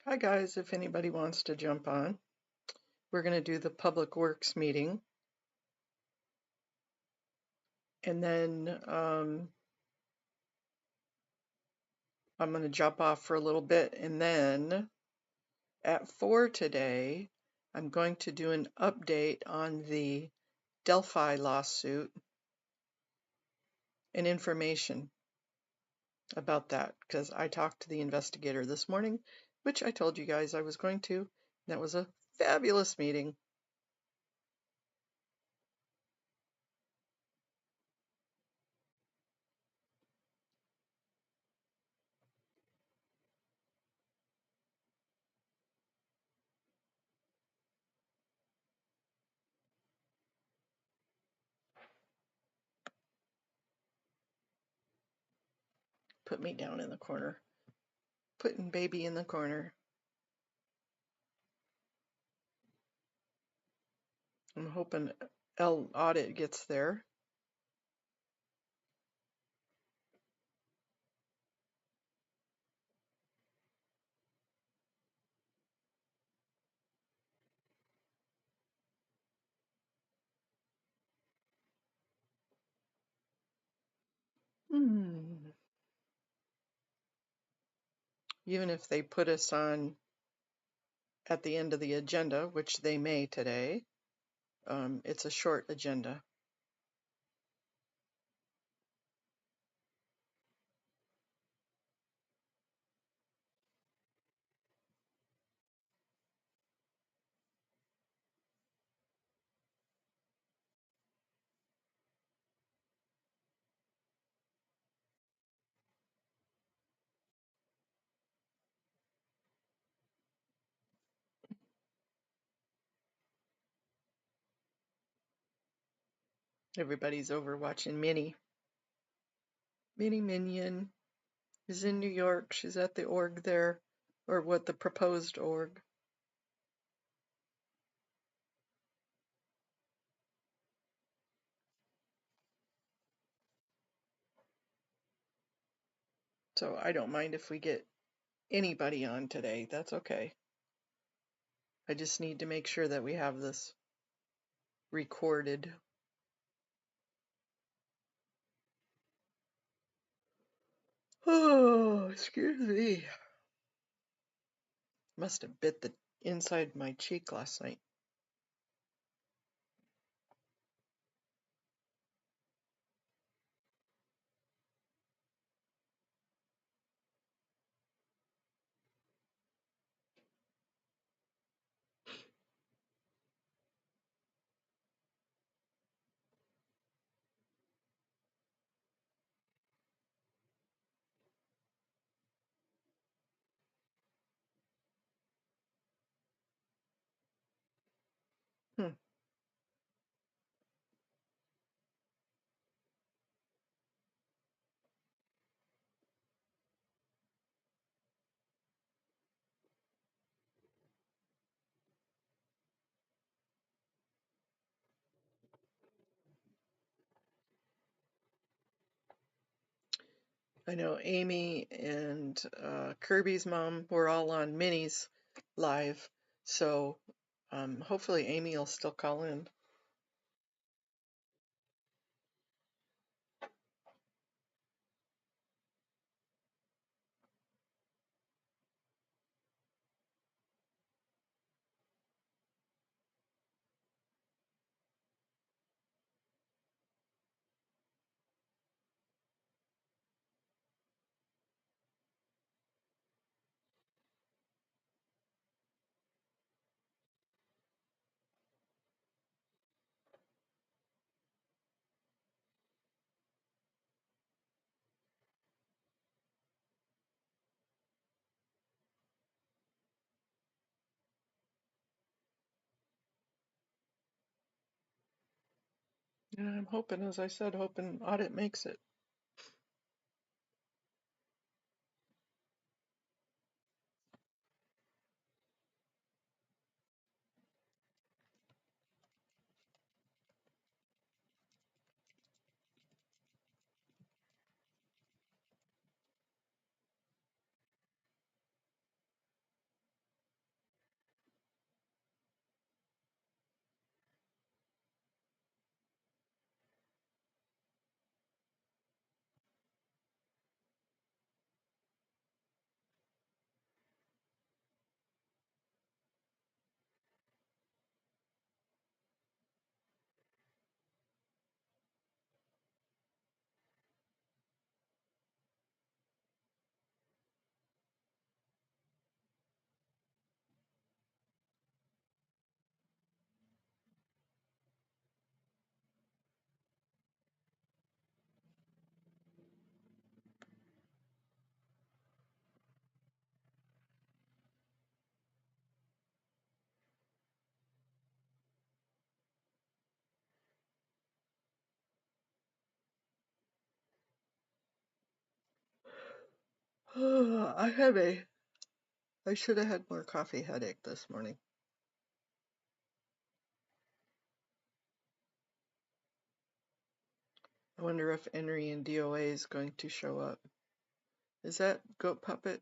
Hi guys, if anybody wants to jump on, we're going to do the Public Works meeting, and then I'm going to jump off for a little bit, and then at 4 today, I'm going to do an update on the Delphi lawsuit and information about that, because I talked to the investigator this morning, which I told you guys I was going to. That was a fabulous meeting. Put me down in the corner. Putting baby in the corner. I'm hoping L Audit gets there. Even if they put us on at the end of the agenda, which they may today, it's a short agenda. Everybody's over watching Minnie. Minnie Minion is in New York. She's at the org there, or what, the proposed org. So I don't mind if we get anybody on today. That's okay. I just need to make sure that we have this recorded. Oh, excuse me. Must have bit the inside my cheek last night. Hmm. I know Amy and Kirby's mom were all on Minnie's live, so hopefully Amy will still call in. And I'm hoping, as I said, hoping Audit makes it. I should have had more coffee headache this morning. I wonder if Henry and DOA is going to show up. Is that Goat Puppet?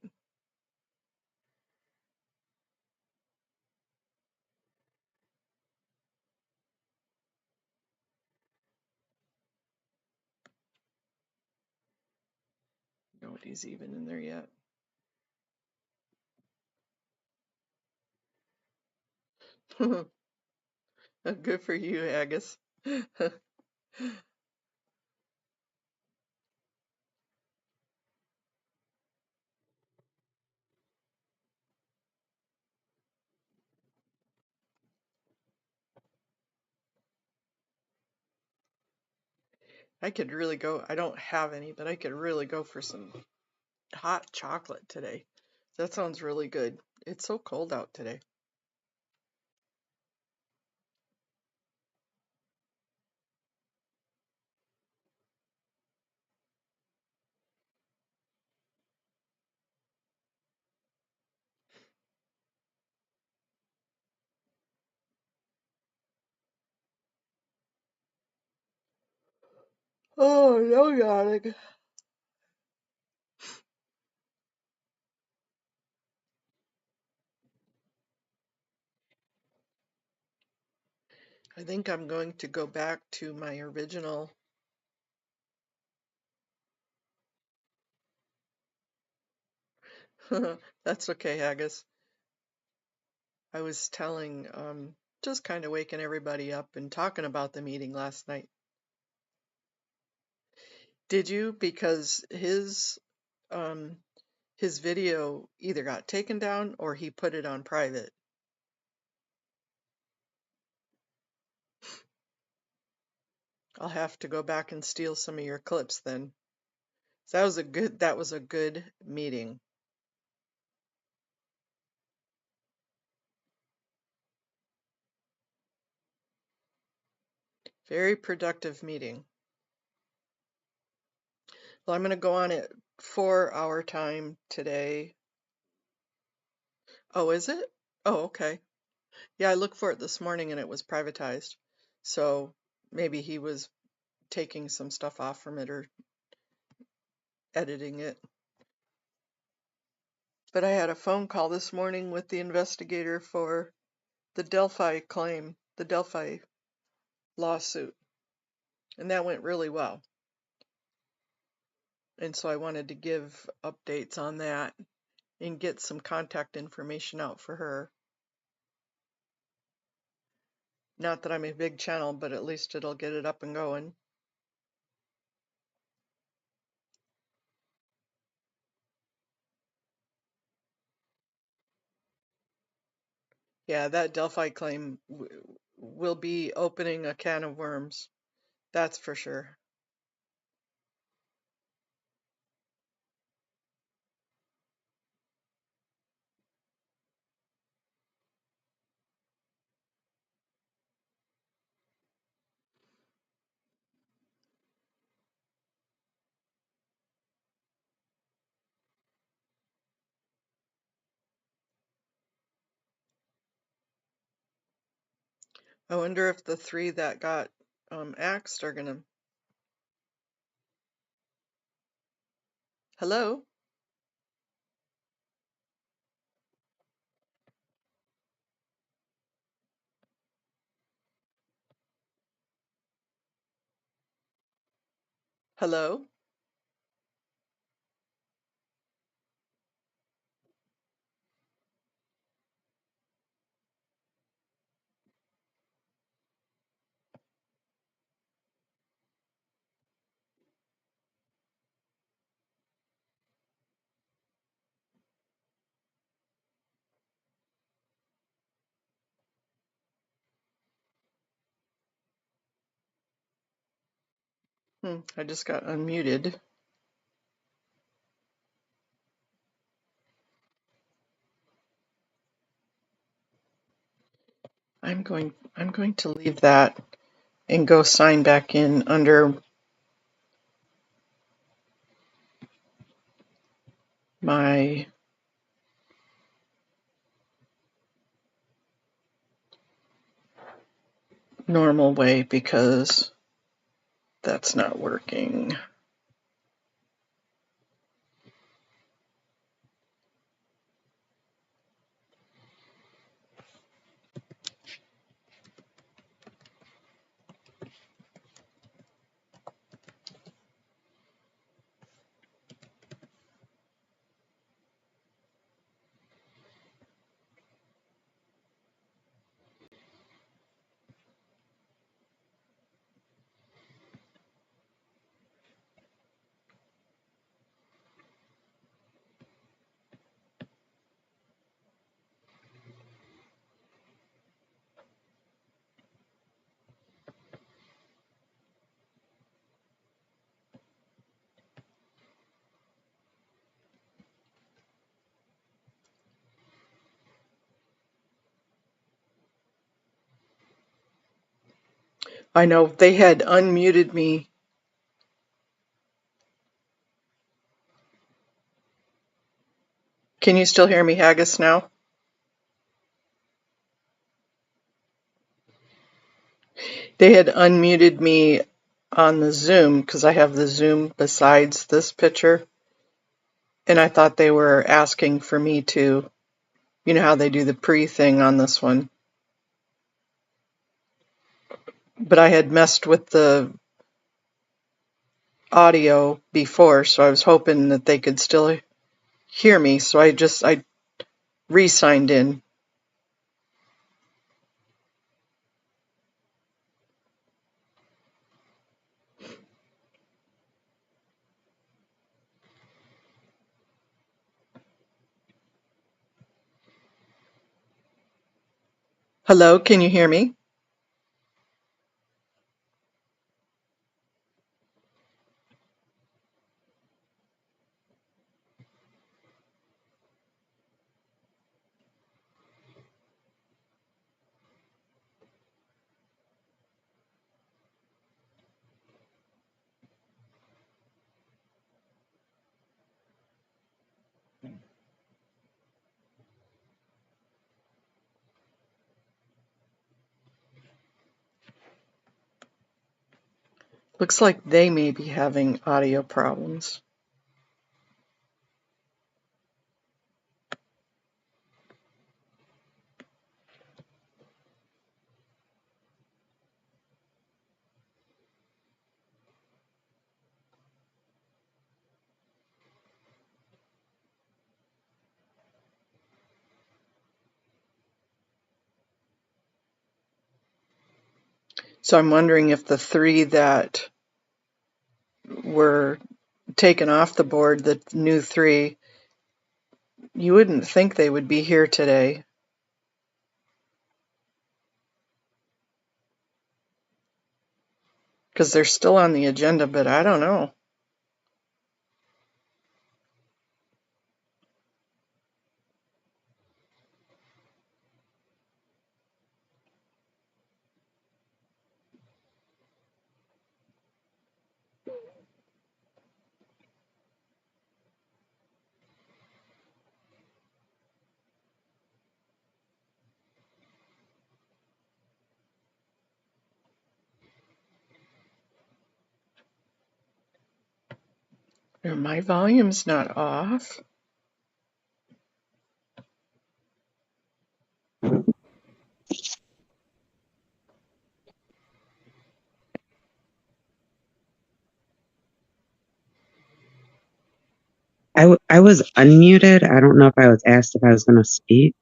Nobody's even in there yet. Good for you, Agus. I could really go, I don't have any, but I could really go for some hot chocolate today. That sounds really good. It's so cold out today. Oh, no, yawning. I think I'm going to go back to my original. That's okay, Agus. I was telling, just kind of waking everybody up and talking about the meeting last night. Did you? Because his video either got taken down or he put it on private. I'll have to go back and steal some of your clips then. That was a good meeting. Very productive meeting. Well, I'm going to go on at 4 our time today. Oh, is it? Oh, okay. Yeah, I looked for it this morning and it was privatized. So maybe he was taking some stuff off from it or editing it. But I had a phone call this morning with the investigator for the Delphi claim, the Delphi lawsuit, and that went really well. And so I wanted to give updates on that and get some contact information out for her. Not that I'm a big channel, but at least it'll get it up and going. Yeah, that Delphi claim will be opening a can of worms. That's for sure. I wonder if the 3 that got axed are gonna. Hello? Hello? I just got unmuted. I'm going to leave that and go sign back in under my normal way because that's not working. I know they had unmuted me. Can you still hear me, Haggis, now? They had unmuted me on the Zoom because I have the Zoom besides this picture. And I thought they were asking for me to, you know how they do the pre-thing on this one. But I had messed with the audio before, so I was hoping that they could still hear me. So I re-signed in. Hello, can you hear me? Looks like they may be having audio problems. So I'm wondering if the 3 that were taken off the board, the new 3, you wouldn't think they would be here today. Because they're still on the agenda, but I don't know. My volume's not off. I was unmuted. I don't know if I was asked if I was going to speak.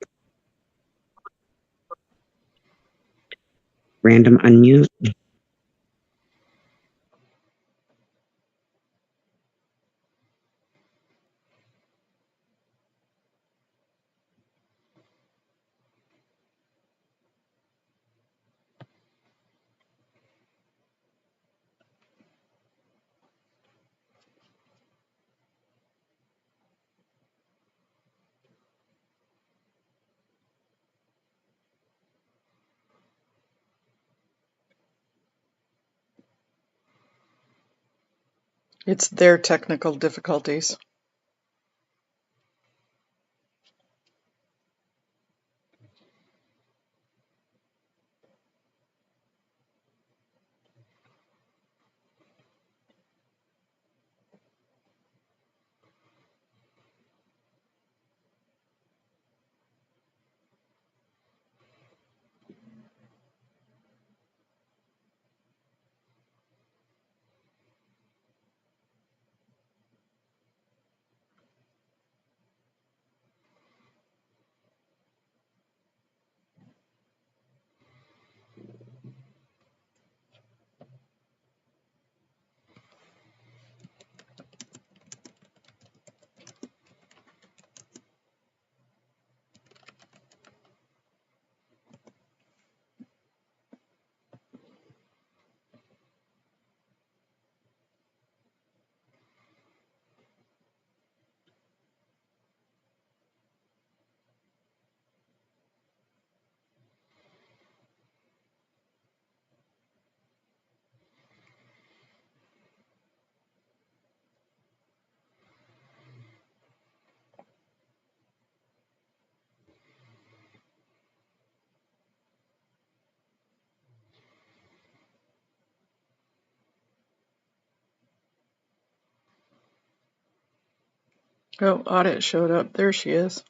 Random unmute. It's their technical difficulties. Oh, Audit showed up. There she is.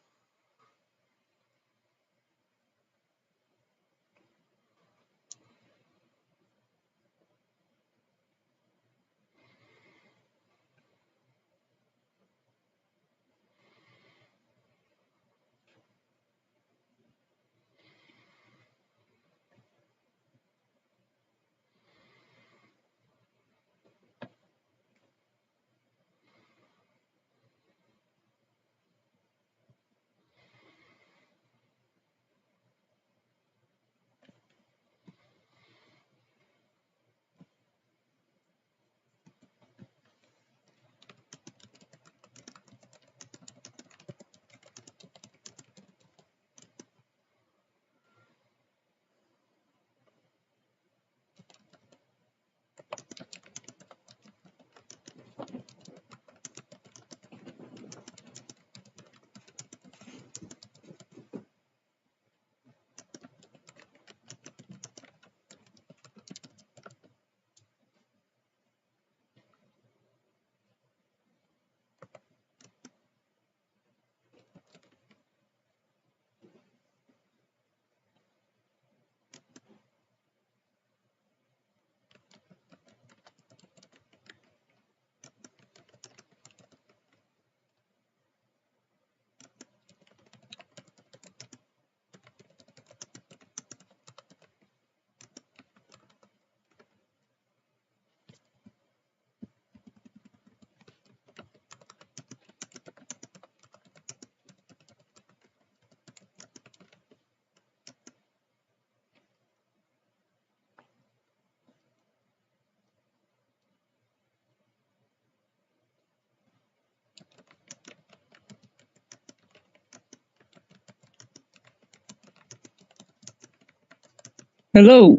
Hello.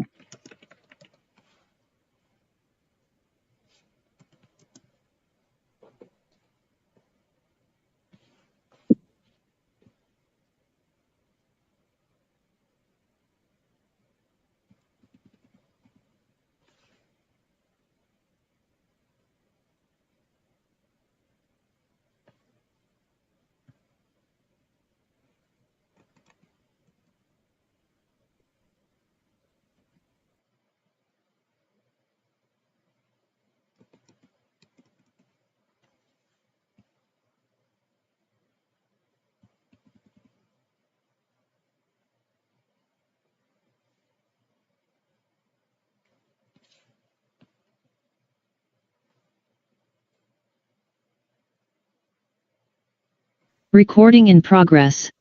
Recording in progress.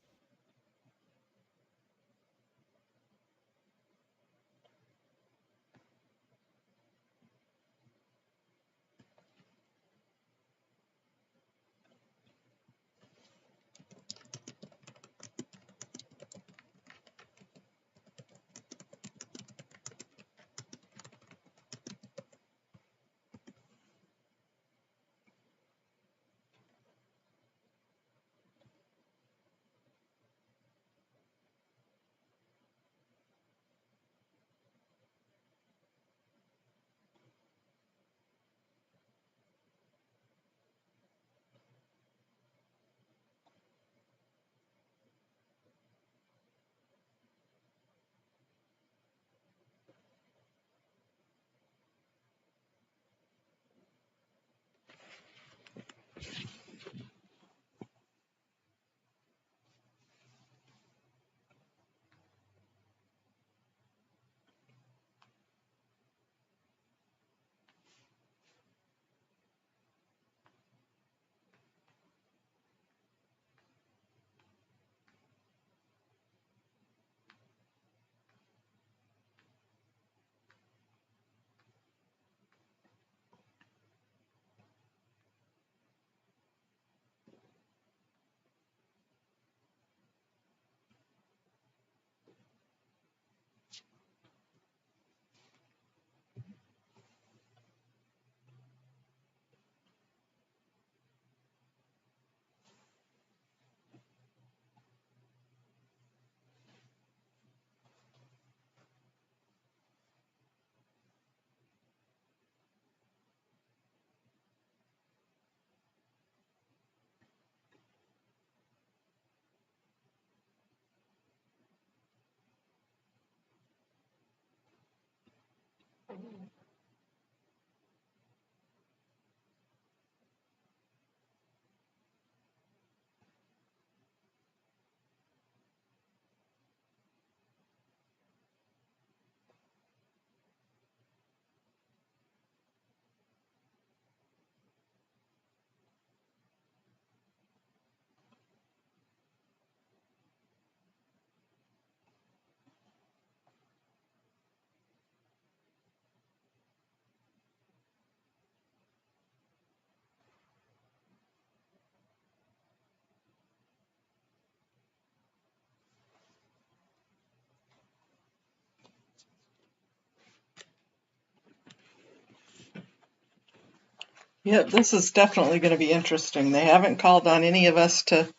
Yeah, this is definitely going to be interesting. They haven't called on any of us to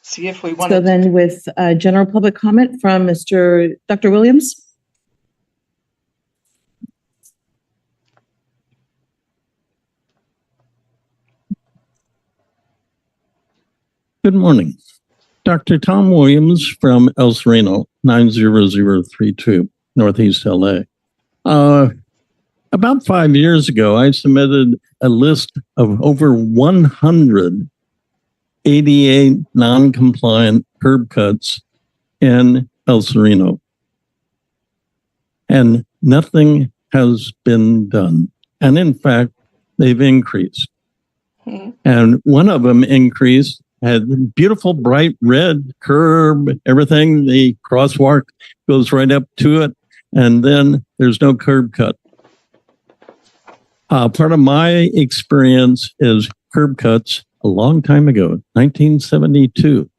see if we wanted So then with general public comment from Dr. Williams. Good morning. Dr. Tom Williams from El Sereno, 90032, Northeast LA. About 5 years ago, I submitted a list of over 100 ADA non-compliant curb cuts in El Sereno. And nothing has been done. And in fact, they've increased. And one of them increased, had beautiful bright red curb, everything. The crosswalk goes right up to it. And then there's no curb cut. Part of my experience is curb cuts a long time ago, 1972.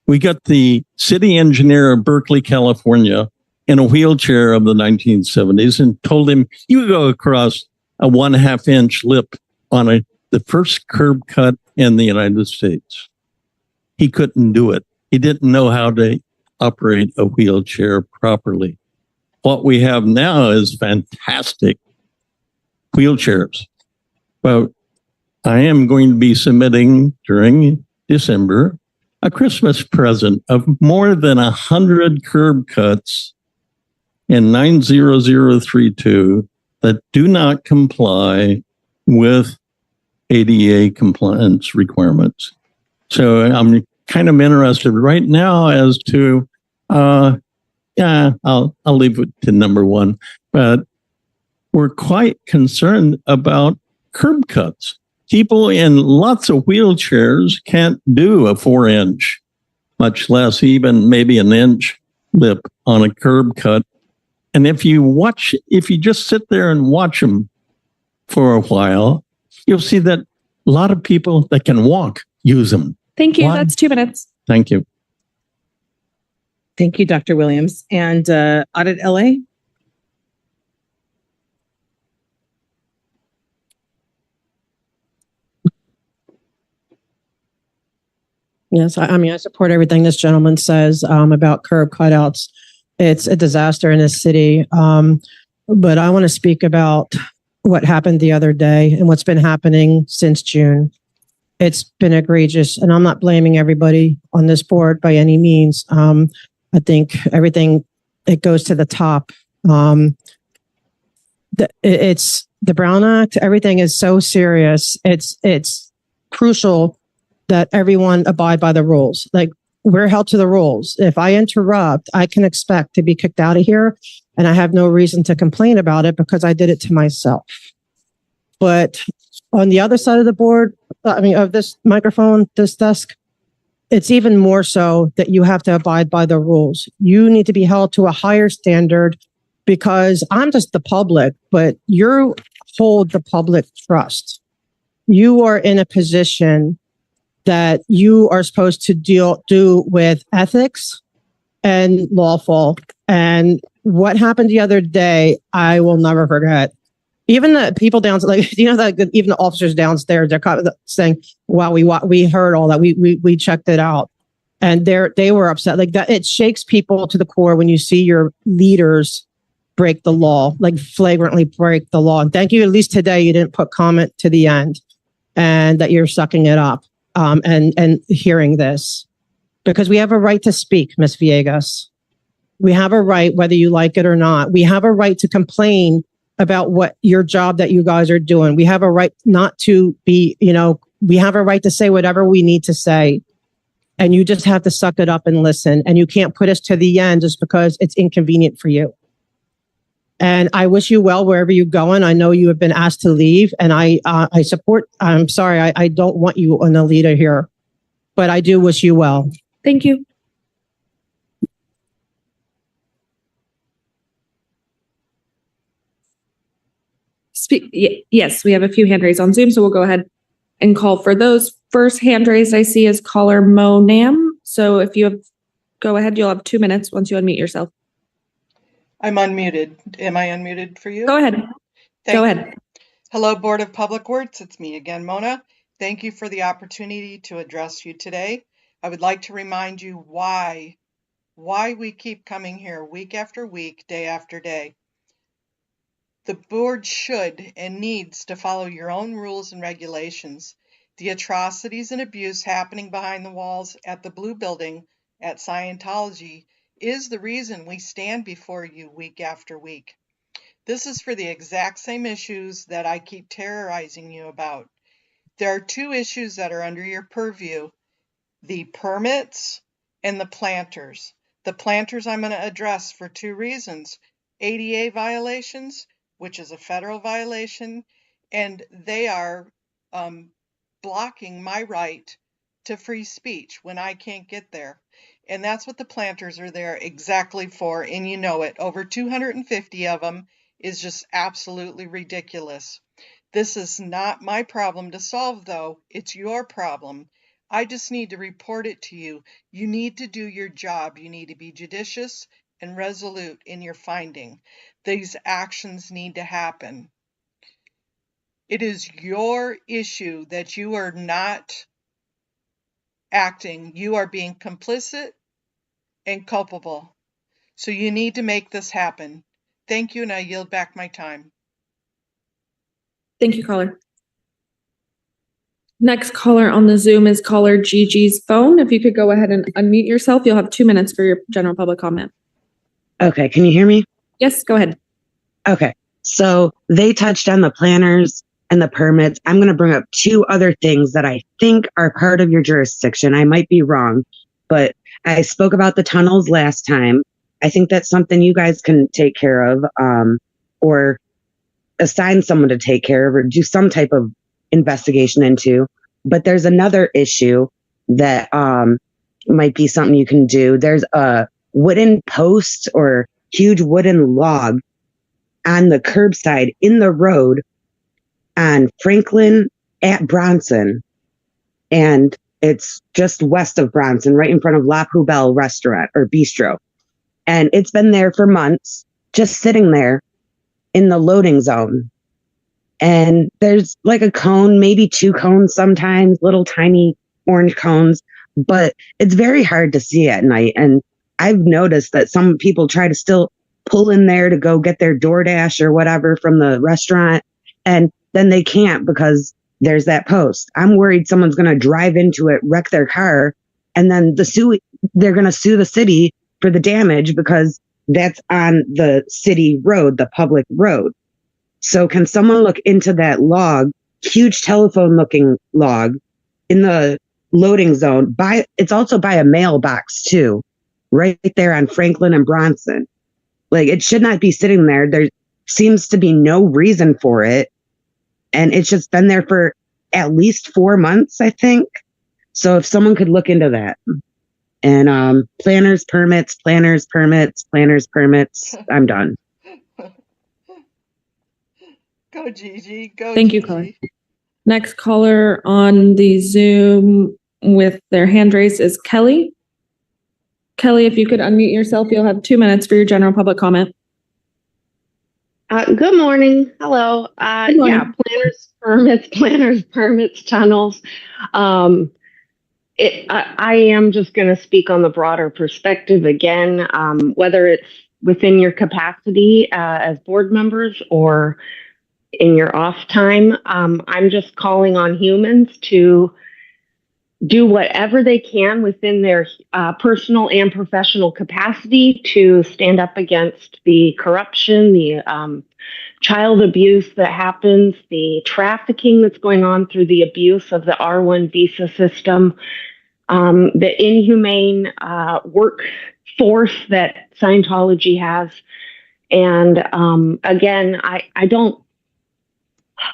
We got the city engineer of Berkeley, California, in a wheelchair of the 1970s and told him, you go across a 1/2 inch lip on the first curb cut in the United States. He couldn't do it. He didn't know how to operate a wheelchair properly. What we have now is fantastic wheelchairs. But I am going to be submitting during December a Christmas present of more than 100 curb cuts in 90032 that do not comply with ADA compliance requirements. So I'm kind of interested right now as to, I'll leave it to number one, but we're quite concerned about curb cuts. People in lots of wheelchairs can't do a 4-inch, much less even maybe an inch lip on a curb cut. And if you just sit there and watch them for a while, you'll see that a lot of people that can walk use them. Thank you. Why? That's 2 minutes. Thank you. Thank you, Dr. Williams. And Audit LA? Yes, I support everything this gentleman says about curb cutouts. It's a disaster in this city. But I want to speak about what happened the other day and what's been happening since June. It's been egregious, and I'm not blaming everybody on this board by any means. I think everything, it goes to the top. It's the Brown Act. Everything is so serious. It's crucial that everyone abide by the rules. Like, we're held to the rules. If I interrupt, I can expect to be kicked out of here, and I have no reason to complain about it because I did it to myself. But on the other side of the board, of this microphone, this desk, it's even more so that you have to abide by the rules. You need to be held to a higher standard because I'm just the public, but you hold the public trust. You are in a position that you are supposed to do with ethics and lawful. And what happened the other day, I will never forget. Even the people downstairs, even the officers downstairs, they're kind of saying, "Wow, we heard all that. We checked it out," and they were upset. Like that, it shakes people to the core when you see your leaders break the law, like flagrantly break the law. And thank you. At least today, you didn't put comment to the end, and that you're sucking it up and hearing this, because we have a right to speak, Ms. Villegas. We have a right, whether you like it or not. We have a right to complain about what your job that you guys are doing. We have a right not to be, we have a right to say whatever we need to say. And you just have to suck it up and listen. And you can't put us to the end just because it's inconvenient for you. And I wish you well wherever you're going. I know you have been asked to leave, and I support. I'm sorry, I don't want you on the leader here, but I do wish you well. Thank you. Yes, we have a few hand raised on Zoom, so we'll go ahead and call for those. First hand raised I see is caller Mo Nam. So if you have, go ahead, you'll have 2 minutes once you unmute yourself. I'm unmuted. Am I unmuted for you? Go ahead. Thank Go you. ahead. Hello, Board of Public Works. It's me again, Mona. Thank you for the opportunity to address you today. I would like to remind you why we keep coming here week after week, day after day. The board should and needs to follow your own rules and regulations. The atrocities and abuse happening behind the walls at the Blue Building at Scientology is the reason we stand before you week after week. This is for the exact same issues that I keep terrorizing you about. There are two issues that are under your purview: the permits and the planters. The planters I'm going to address for two reasons: ADA violations, which is a federal violation, and they are blocking my right to free speech when I can't get there. And that's what the planters are there exactly for, and you know it. Over 250 of them is just absolutely ridiculous. This is not my problem to solve, though. It's your problem. I just need to report it to you. You need to do your job. You need to be judicious and resolute in your finding. These actions need to happen. It is your issue that you are not acting. You are being complicit and culpable. So you need to make this happen. Thank you, and I yield back my time. Thank you, caller. Next caller on the Zoom is caller Gigi's phone. If you could go ahead and unmute yourself, you'll have 2 minutes for your general public comment. Okay, can you hear me? Yes, go ahead. Okay, so they touched on the planners and the permits. I'm going to bring up two other things that I think are part of your jurisdiction. I might be wrong, but I spoke about the tunnels last time. I think that's something you guys can take care of, or assign someone to take care of, or do some type of investigation into. But there's another issue that might be something you can do. There's a wooden post or huge wooden log on the curbside in the road on Franklin at Bronson. And it's just west of Bronson, right in front of La Poubelle restaurant or bistro. And it's been there for months, just sitting there in the loading zone. And there's like a cone, maybe two cones sometimes, little tiny orange cones, but it's very hard to see at night. And I've noticed that some people try to still pull in there to go get their DoorDash or whatever from the restaurant, and then they can't because there's that post. I'm worried someone's going to drive into it, wreck their car, and then they're going to sue the city for the damage because that's on the city road, the public road. So can someone look into that log, huge telephone looking log in the loading zone? It's also by a mailbox too, right there on Franklin and Bronson. Like, it should not be sitting there. There seems to be no reason for it. And it's just been there for at least 4 months, I think. So if someone could look into that. And planners, permits, I'm done. Go, Gigi. Go, Thank you, Gigi. caller. Next caller on the Zoom with their hand raised is Kelly. Kelly, if you could unmute yourself, you'll have 2 minutes for your general public comment. Good morning. Hello. Good morning. Yeah, planners, permits, tunnels. I am just going to speak on the broader perspective again, whether it's within your capacity as board members or in your off time. I'm just calling on humans to do whatever they can within their personal and professional capacity to stand up against the corruption, the child abuse that happens, the trafficking that's going on through the abuse of the R1 visa system, the inhumane workforce that Scientology has. And again,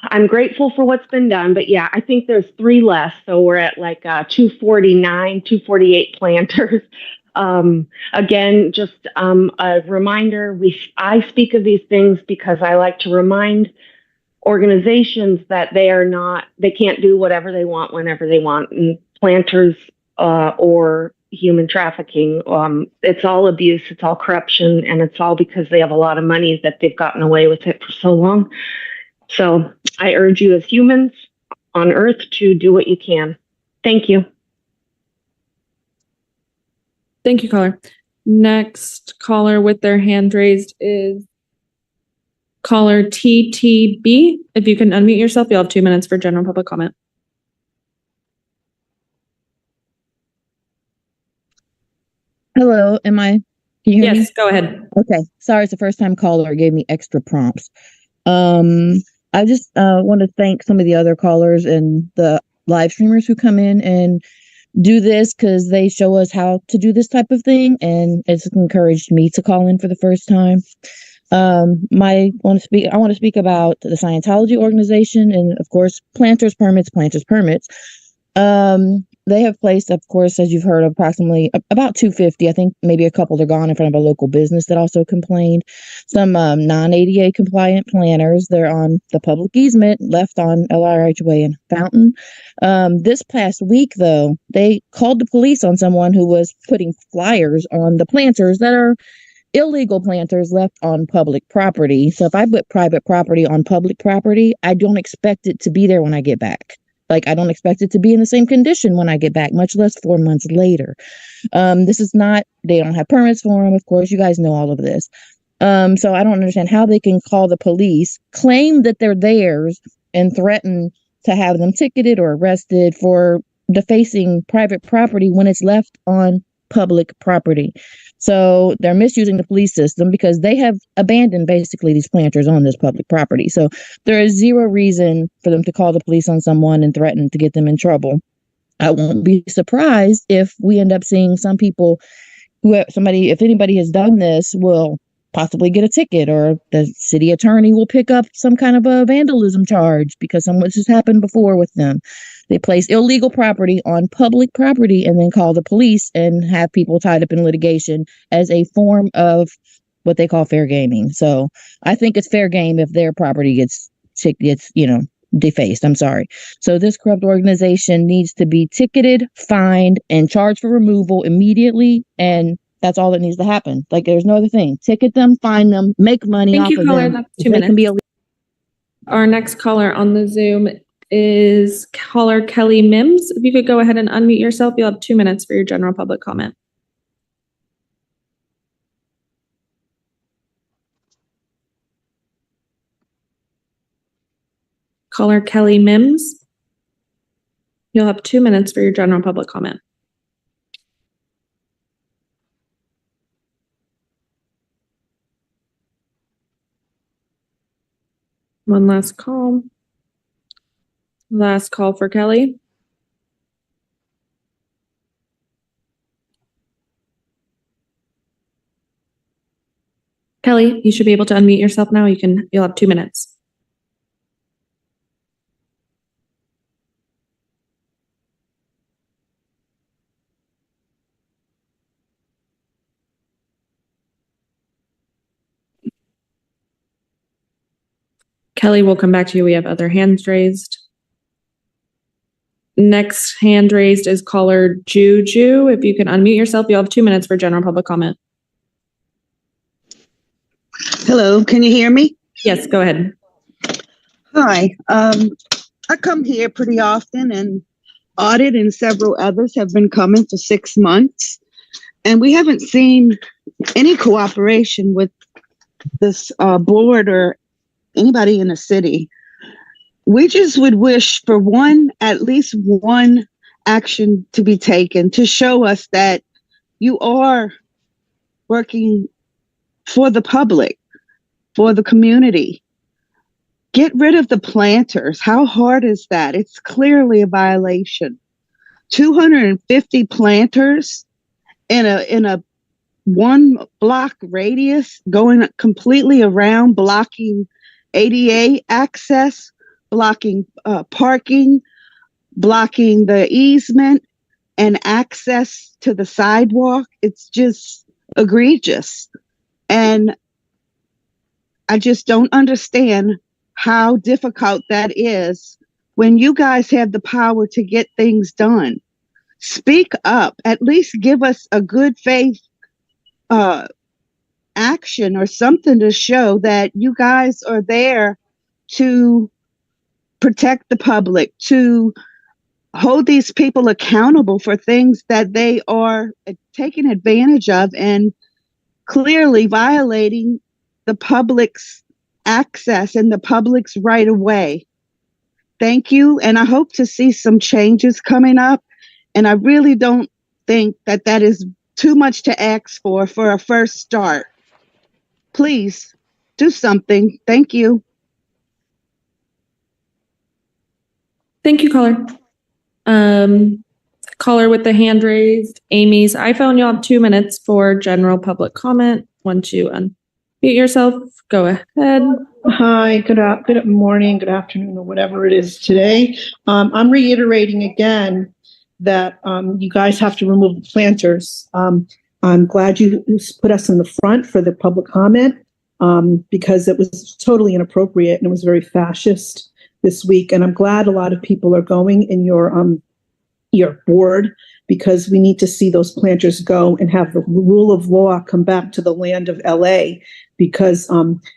I'm grateful for what's been done, but yeah, I think there's 3 less. So we're at like 249, 248 planters. Again, just a reminder, I speak of these things because I like to remind organizations that they can't do whatever they want whenever they want. And planters or human trafficking, it's all abuse, it's all corruption, and it's all because they have a lot of money that they've gotten away with it for so long. So I urge you as humans on Earth to do what you can. Thank you. Thank you, caller. Next caller with their hand raised is caller TTB. If you can unmute yourself, you'll have 2 minutes for general public comment. Hello, can you hear me? Yes, go ahead. Okay, sorry, it's the first time caller gave me extra prompts. I just want to thank some of the other callers and the live streamers who come in and do this because they show us how to do this type of thing, and it's encouraged me to call in for the first time. I want to speak about the Scientology organization and, of course, planters permits. They have placed, of course, as you've heard, approximately about 250. I think maybe a couple are gone in front of a local business that also complained. Some non-ADA compliant planters. They're on the public easement left on LRH Way in Fountain. This past week, though, they called the police on someone who was putting flyers on the planters that are illegal planters left on public property. So if I put private property on public property, I don't expect it to be there when I get back. Like, I don't expect it to be in the same condition when I get back, much less 4 months later. This is not, they don't have permits for them. Of course, you guys know all of this. So I don't understand how they can call the police, claim that they're theirs, and threaten to have them ticketed or arrested for defacing private property when it's left on public property. So they're misusing the police system because they have abandoned basically these planters on this public property. So there is zero reason for them to call the police on someone and threaten to get them in trouble. I won't be surprised if we end up seeing some people if anybody has done this, will possibly get a ticket, or the city attorney will pick up some kind of a vandalism charge because this has happened before with them. They place illegal property on public property and then call the police and have people tied up in litigation as a form of what they call fair gaming. So I think it's fair game if their property gets defaced. I'm sorry. So this corrupt organization needs to be ticketed, fined, and charged for removal immediately. And that's all that needs to happen. Like, there's no other thing. Ticket them, fine them, make money off of them. That's 2 minutes. Our next caller on the Zoom is caller Kelly Mims. If you could go ahead and unmute yourself, you'll have 2 minutes for your general public comment. Caller Kelly Mims, you'll have 2 minutes for your general public comment. One last call. Last call for Kelly. Kelly, you should be able to unmute yourself now. You'll have 2 minutes. Kelly, we'll come back to you. We have other hands raised. Next hand raised is caller Juju. If you can unmute yourself, you'll have 2 minutes for general public comment. Hello, can you hear me? Yes, go ahead. Hi, I come here pretty often, and Audit and several others have been coming for 6 months, and we haven't seen any cooperation with this board or anybody in the city. We just would wish for at least one action to be taken to show us that you are working for the public, for the community. Get rid of the planters. How hard is that? It's clearly a violation. 250 planters in a 1 block radius going completely around, blocking ADA access, blocking parking, blocking the easement and access to the sidewalk. It's just egregious. And I just don't understand how difficult that is when you guys have the power to get things done. Speak up, at least give us a good faith action or something to show that you guys are there to protect the public, to hold these people accountable for things that they are taking advantage of and clearly violating the public's access and the public's right of way. Thank you. And I hope to see some changes coming up. And I really don't think that that is too much to ask for a first start. Please do something. Thank you. Thank you, caller. Caller with the hand raised, Amy's iPhone. You'll have 2 minutes for general public comment. Once you unmute yourself, go ahead. Hi, good morning, good afternoon, or whatever it is today. I'm reiterating again that you guys have to remove the planters. I'm glad you put us in the front for the public comment because it was totally inappropriate and it was very fascist this week. And I'm glad a lot of people are going in your board because we need to see those planters go and have the rule of law come back to the land of LA because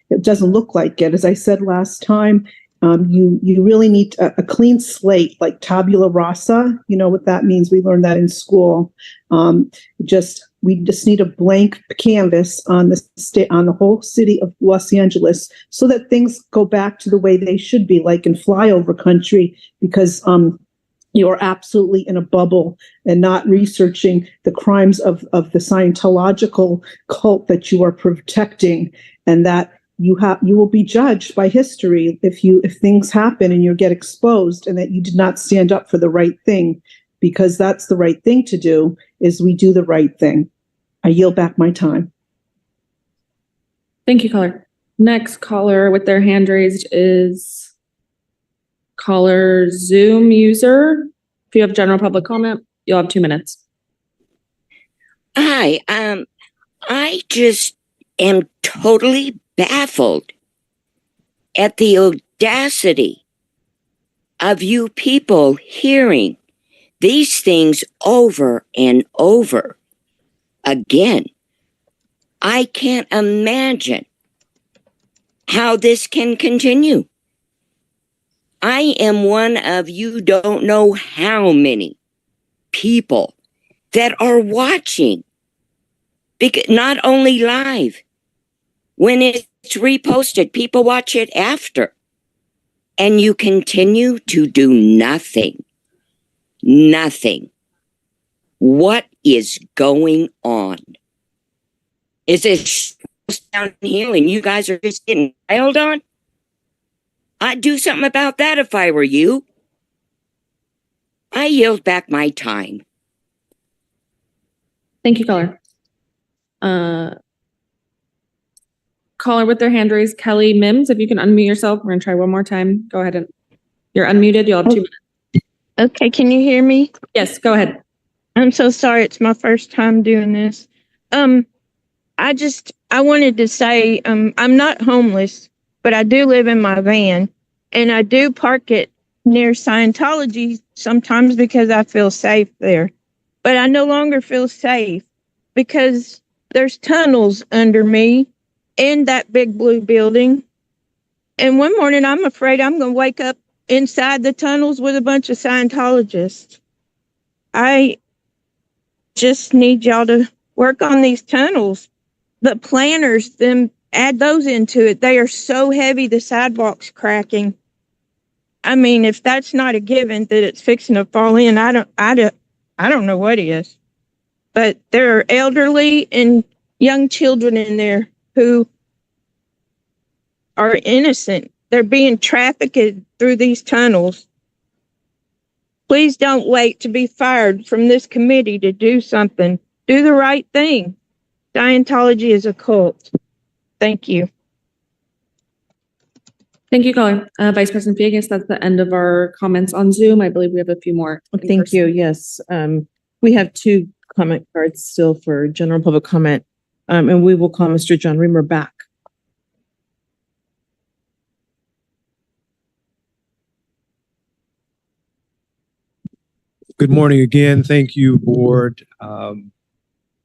it doesn't look like it. As I said last time, you really need a clean slate, like tabula rasa. You know what that means. We learned that in school. We just need a blank canvas on the whole city of Los Angeles so that things go back to the way they should be, like in flyover country, because you're absolutely in a bubble and not researching the crimes of the Scientological cult that you are protecting, and that you will be judged by history if things happen and you get exposed and that you did not stand up for the right thing, because that's the right thing to do, is we do the right thing. I yield back my time. Thank you, caller. Next caller with their hand raised is caller Zoom user. If you have general public comment, you'll have 2 minutes. Hi, I just am totally baffled at the audacity of you people hearing these things over and over again. I can't imagine how this can continue. I am one of you don't know how many people that are watching, because not only live, when it's reposted, people watch it after, and you continue to do nothing. Nothing. What is going on? Is it downhill and you guys are just getting piled on? I'd do something about that if I were you. I yield back my time. Thank you, caller. Caller with their hand raised, Kelly Mims. If you can unmute yourself, we're going to try one more time. Go ahead and you're unmuted. You'll have 2 minutes. Okay, can you hear me? Yes, go ahead. I'm so sorry. It's my first time doing this. I wanted to say, I'm not homeless, but I do live in my van, and I do park it near Scientology sometimes because I feel safe there. But I no longer feel safe because there's tunnels under me in that big blue building. And one morning I'm afraid I'm going to wake up inside the tunnels with a bunch of Scientologists. I just need y'all to work on these tunnels. The planners, add those into it. They are so heavy, the sidewalk's cracking. I mean, if that's not a given that it's fixing to fall in, I don't know what is. But there are elderly and young children in there who are innocent. They're being trafficked through these tunnels. Please don't wait to be fired from this committee to do something. Do the right thing. Scientology is a cult. Thank you. Thank you, caller. Vice President Villegas, that's the end of our comments on Zoom. I believe we have a few more. Thank you. Yes. We have 2 comment cards still for general public comment. And we will call Mr. John Reamer back. Good morning again. Thank you, board.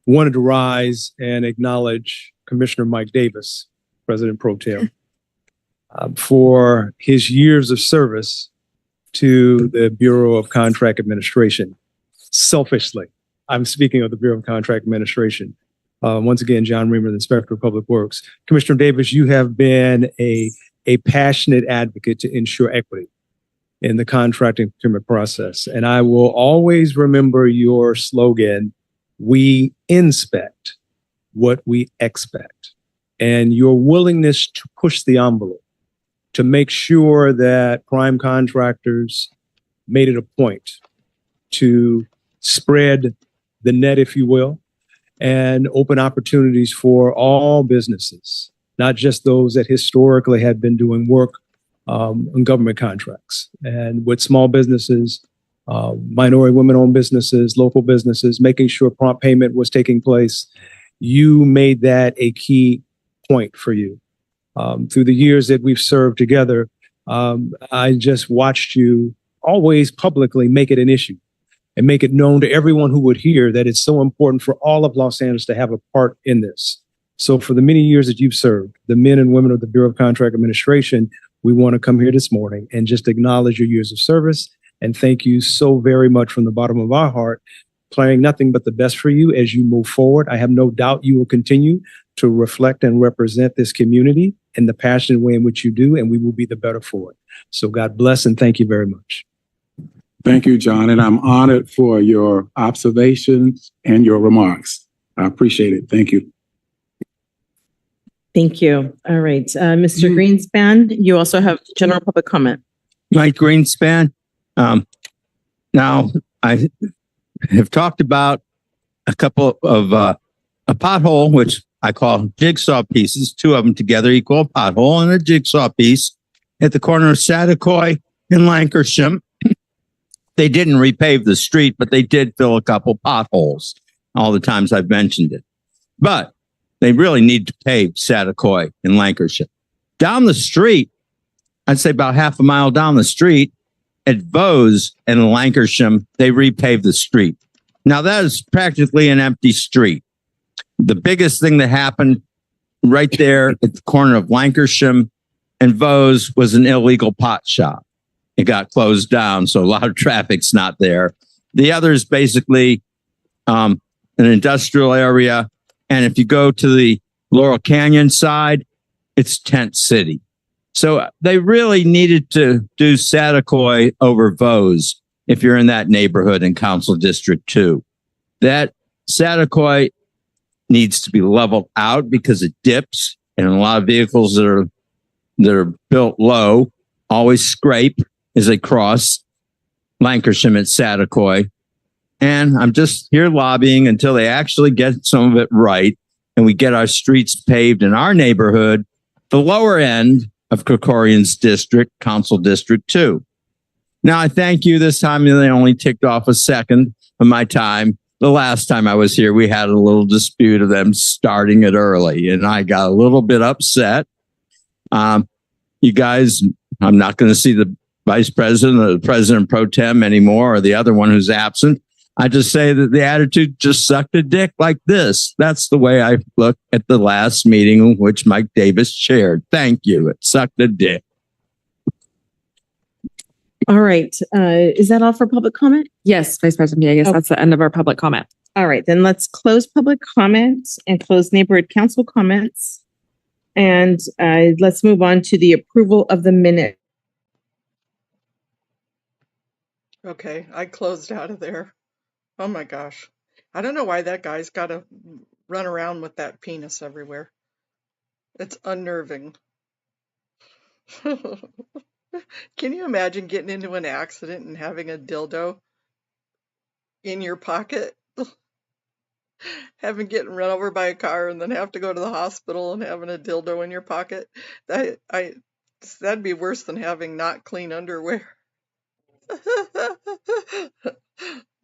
Wanted to rise and acknowledge Commissioner Mike Davis, President Pro Tem, for his years of service to the Bureau of Contract Administration. Selfishly, I'm speaking of the Bureau of Contract Administration. Once again, John Reamer, the Inspector of Public Works. Commissioner Davis, you have been a passionate advocate to ensure equity in the contracting procurement process. And I will always remember your slogan, we inspect what we expect. And your willingness to push the envelope to make sure that prime contractors made it a point to spread the net, if you will, and open opportunities for all businesses, not just those that historically had been doing work on government contracts, and with small businesses, minority women-owned businesses, local businesses, making sure prompt payment was taking place. You made that a key point for you. Through the years that we've served together, I just watched you always publicly make it an issue and make it known to everyone who would hear that it's so important for all of Los Angeles to have a part in this. So for the many years that you've served, the men and women of the Bureau of Contract Administration, we want to come here this morning and just acknowledge your years of service and thank you so very much from the bottom of our heart, praying nothing but the best for you as you move forward. I have no doubt you will continue to reflect and represent this community in the passionate way in which you do, and we will be the better for it. So God bless and thank you very much. Thank you, John, and I'm honored for your observations and your remarks. I appreciate it. Thank you. Thank you. All right. Mr. Greenspan, you also have general public comment. Mike Greenspan. Now, I have talked about a couple of a pothole, which I call jigsaw pieces, 2 of them together equal a pothole, and a jigsaw piece at the corner of Saticoy and Lankershim. They didn't repave the street, but they did fill a couple potholes all the times I've mentioned it. But they really need to pave Saticoy and Lankershim. Down the street, I'd say about half a mile down the street at Vose and Lankershim, they repaved the street. Now that is practically an empty street. The biggest thing that happened right there at the corner of Lankershim and Vose was an illegal pot shop. It got closed down, so a lot of traffic's not there. The other is basically an industrial area. And if you go to the Laurel Canyon side, it's Tent City. So they really needed to do Saticoy over Vose if you're in that neighborhood in Council District 2. That Saticoy needs to be leveled out because it dips, and a lot of vehicles that are built low always scrape as they cross Lankershim at Saticoy. And I'm just here lobbying until they actually get some of it right and we get our streets paved in our neighborhood, the lower end of Krikorian's district, Council District 2. Now, I thank you this time. They only ticked off a second of my time. The last time I was here, we had a little dispute of them starting it early, and I got a little bit upset. You guys, I'm not going to see the vice president or the president pro tem anymore, or the other one who's absent. I just say that the attitude just sucked a dick like this. That's the way I look at the last meeting which Mike Davis chaired. Thank you. It sucked a dick. All right. Is that all for public comment? Yes, Vice President Villegas, that's the end of our public comment. All right. Then let's close public comments and close neighborhood council comments. And let's move on to the approval of the minute. Okay, I closed out of there. Oh my gosh. I don't know why that guy's got to run around with that penis everywhere. It's unnerving. Can you imagine getting into an accident and having a dildo in your pocket? Having getting run over by a car and then have to go to the hospital and having a dildo in your pocket. That'd be worse than having not clean underwear.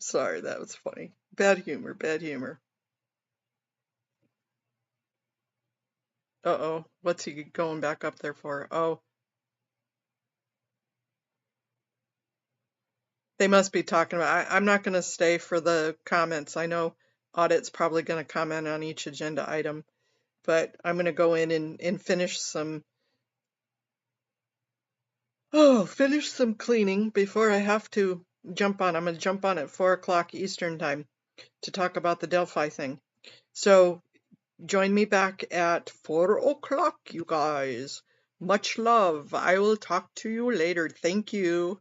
Sorry, that was funny. Bad humor, bad humor. Uh-oh, what's he going back up there for? Oh, they must be talking about, I'm not going to stay for the comments. I know Audit's probably going to comment on each agenda item, but I'm going to go in and finish some cleaning before I have to jump on. I'm going to jump on at 4 o'clock Eastern time to talk about the Delphi thing. So join me back at 4 o'clock, you guys. Much love. I will talk to you later. Thank you.